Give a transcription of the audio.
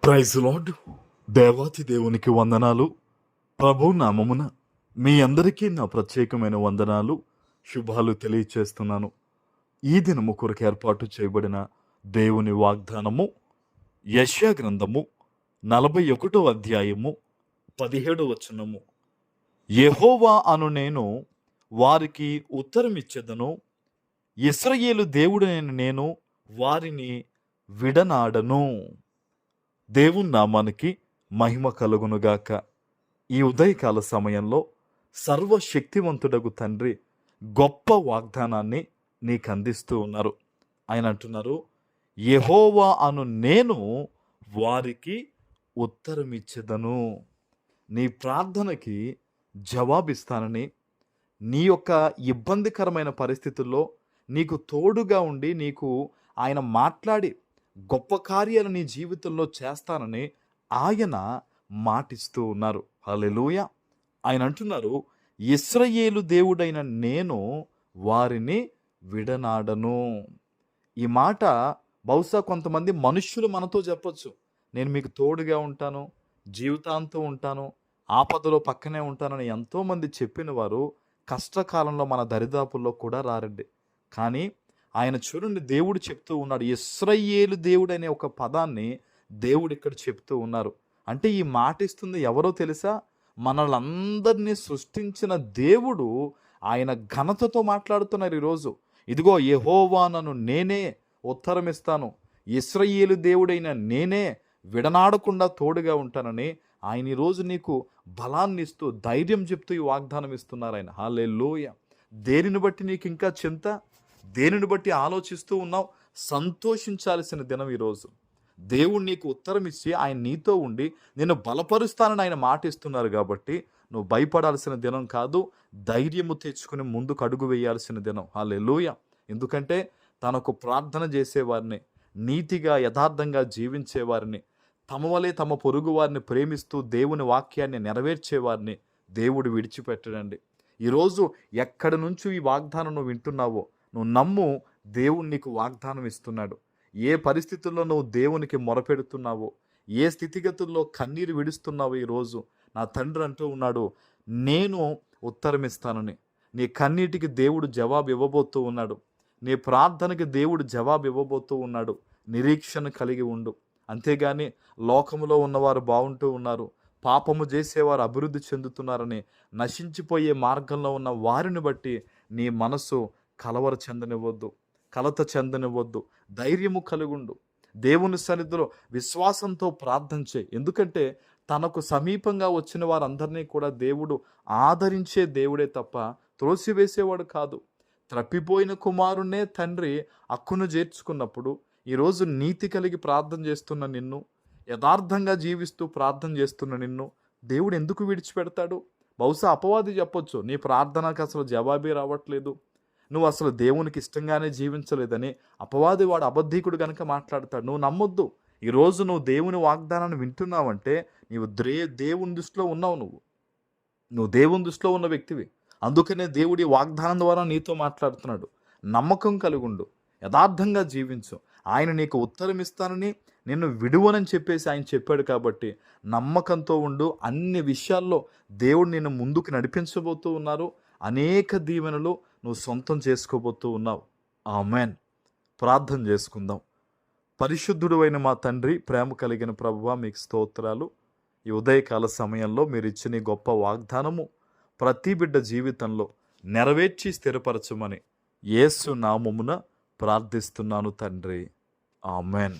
Praise lord. దేవాతి దేవునికి వందనాలు. ప్రభు నామమున మీ అందరికీ నా ప్రత్యేకమైన వందనాలు, శుభాలు తెలియచేస్తున్నాను. ఈ దినము కొరకు ఏర్పాటు చేయబడిన దేవుని వాగ్దానము యెషయా గ్రంథము 41వ అధ్యాయము 17వ వచనము. యెహోవా అను నేను వారికి ఉత్తరమిచ్చెదను, ఇశ్రాయేలు దేవుడైన నేను వారిని విడనాడను. దేవుని నామానికి మహిమ కలుగునుగాక. ఈ ఉదయకాల సమయంలో సర్వశక్తివంతుడగు తండ్రి గొప్ప వాగ్దానాన్ని నీకు అందిస్తూ ఉన్నారు. ఆయన అంటున్నారు, యెహోవా అను నేను వారికి ఉత్తరమిచ్చెదను. నీ ప్రార్థనకి జవాబిస్తానని, నీ యొక్క ఇబ్బందికరమైన పరిస్థితుల్లో నీకు తోడుగా ఉండి నీకు ఆయన మాట్లాడి గొప్ప కార్యాలు నీ జీవితంలో చేస్తానని ఆయన మాటిస్తూ ఉన్నారు. హల్లెలూయా. ఆయన అంటున్నారు, ఇశ్రాయేలు దేవుడైన నేను వారిని విడనాడను. ఈ మాట బహుశా కొంతమంది మనుష్యులు మనతో చెప్పొచ్చు, నేను మీకు తోడుగా ఉంటాను, జీవితాంతం ఉంటాను, ఆపదలో పక్కనే ఉంటానని ఎంతోమంది చెప్పిన వారు కష్టకాలంలో మన దరిదాపుల్లో కూడా రారండి. కానీ ఆయన చూడండి, దేవుడు చెప్తూ ఉన్నాడు, ఇశ్రాయేలు దేవుడు అనే ఒక పదాన్ని దేవుడు ఇక్కడ చెప్తూ ఉన్నారు. అంటే ఈ మాట ఇస్తుంది ఎవరో తెలుసా? మనలందరినీ సృష్టించిన దేవుడు ఆయన ఘనతతో మాట్లాడుతున్నారు ఈరోజు. ఇదిగో యెహోవా నను నేనే ఉత్తరమిస్తాను, ఇశ్రాయేలు దేవుడైన నేనే విడనాడకుండా తోడుగా ఉంటానని ఆయన ఈరోజు నీకు బలాన్ని ఇస్తూ ధైర్యం చెప్తూ ఈ వాగ్దానం ఇస్తున్నారు ఆయన. హల్లెలూయా. దేనిని బట్టి నీకు ఇంకా చింత? దేనిని బట్టి ఆలోచిస్తూ ఉన్నావు? సంతోషించాల్సిన దినం ఈరోజు. దేవుడు నీకు ఉత్తరం ఇచ్చి ఆయన నీతో ఉండి నిన్ను బలపరుస్తానని ఆయన మాట ఇస్తున్నారు కాబట్టి నువ్వు భయపడాల్సిన దినం కాదు, ధైర్యము తెచ్చుకుని ముందుకు అడుగు వేయాల్సిన దినం. హల్లెలూయా. ఎందుకంటే తనకు ప్రార్థన చేసేవారిని, నీతిగా యథార్థంగా జీవించేవారిని, తమ వలె తమ పొరుగు వారిని ప్రేమిస్తూ దేవుని వాక్యాన్ని నెరవేర్చేవారిని దేవుడు విడిచిపెట్టడండి. ఈరోజు ఎక్కడి నుంచి ఈ వాగ్దానం నువ్వు వింటున్నావో నువ్వు నమ్ము, దేవుడు నీకు వాగ్దానం ఇస్తున్నాడు. ఏ పరిస్థితుల్లో నువ్వు దేవునికి మొరపెడుతున్నావో, ఏ స్థితిగతుల్లో కన్నీరు విడుస్తున్నావో ఈరోజు నా తండ్రి అంటూ ఉన్నాడు, నేను ఉత్తరం ఇస్తానని. నీ కన్నీటికి దేవుడు జవాబు ఇవ్వబోతూ ఉన్నాడు. నీ ప్రార్థనకి దేవుడు జవాబు ఇవ్వబోతూ ఉన్నాడు. నిరీక్షణ కలిగి ఉండు. అంతేగాని లోకములో ఉన్నవారు బాగుంటూ ఉన్నారు, పాపము చేసేవారు అభివృద్ధి చెందుతున్నారని నశించిపోయే మార్గంలో ఉన్న వారిని బట్టి నీ మనసు కలవర చెందనివ్వద్దు, కలత చెందనివ్వద్దు. ధైర్యము కలిగుండు. దేవుని సన్నిధిలో విశ్వాసంతో ప్రార్థన చేయి. ఎందుకంటే తనకు సమీపంగా వచ్చిన వారందరినీ కూడా దేవుడు ఆదరించే దేవుడే తప్ప త్రోసివేసేవాడు కాదు. త్రప్పిపోయిన కుమారుణ్ణే తండ్రి అక్కును చేర్చుకున్నప్పుడు ఈరోజు నీతి కలిగి ప్రార్థన చేస్తున్న నిన్ను, యథార్థంగా జీవిస్తూ ప్రార్థన చేస్తున్న నిన్ను దేవుడు ఎందుకు విడిచిపెడతాడు? బహుశా అపవాది చెప్పొచ్చు, నీ ప్రార్థనకు అసలు జవాబే రావట్లేదు, నువ్వు అసలు దేవునికి ఇష్టంగానే జీవించలేదని. అపవాది వాడు అబద్ధీకుడు కనుక మాట్లాడతాడు. నువ్వు నమ్మొద్దు. ఈరోజు నువ్వు దేవుని వాగ్దానాన్ని వింటున్నావంటే నీవు దేవుని దృష్టిలో ఉన్నావు. నువ్వు దేవుని దృష్టిలో ఉన్న వ్యక్తివి. అందుకనే దేవుడి వాగ్దానం ద్వారా నీతో మాట్లాడుతున్నాడు. నమ్మకం కలిగుండు, యథార్థంగా జీవించు. ఆయన నీకు ఉత్తరం ఇస్తానని, నిన్ను విడువనని చెప్పేసి ఆయన చెప్పాడు కాబట్టి నమ్మకంతో ఉండు. అన్ని విషయాల్లో దేవుడు నిన్ను ముందుకు నడిపించబోతూ ఉన్నారు. అనేక దీవెనలు నువ్వు సొంతం చేసుకోబోతూ ఉన్నావు. ఆమేన్. ప్రార్థన చేసుకుందాం. పరిశుద్ధుడు అయిన మా తండ్రి, ప్రేమ కలిగిన ప్రభువా, మీకు స్తోత్రాలు. ఈ ఉదయకాల సమయంలో మీరు ఇచ్చిన గొప్ప వాగ్దానము ప్రతి బిడ్డ జీవితంలో నెరవేర్చి స్థిరపరచమని యేసు నామమున ప్రార్థిస్తున్నాను తండ్రి. ఆమేన్.